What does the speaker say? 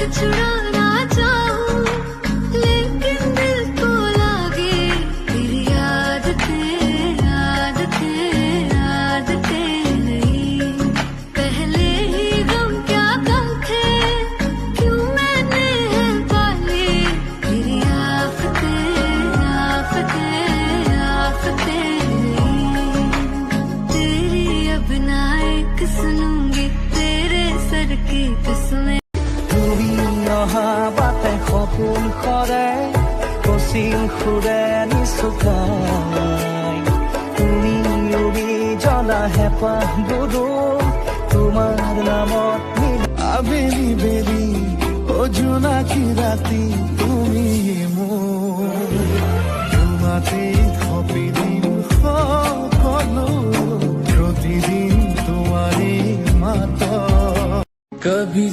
छुड़ाना चाहूं, लेकिन दिल को लागे तेरी आदतें नहीं। पहले ही गम क्या गम थे, क्यों मैंने है पाले तेरी आफतें नहीं। तेरी अब ना एक सुनूंगी तेरे सर की किस्में। তুমি অহা বাটে সপোন সদায় কচিং সুৰে নিচুকাই, তুমি অভিজনা হেঁপাহ বুদো তোমাৰ নামত আবেলি বেলি জোনাকী ৰাতি তুমি মোৰ তোমাতে সপিদিন সকলো প্ৰতিদিন তোমাৰে মাত কভি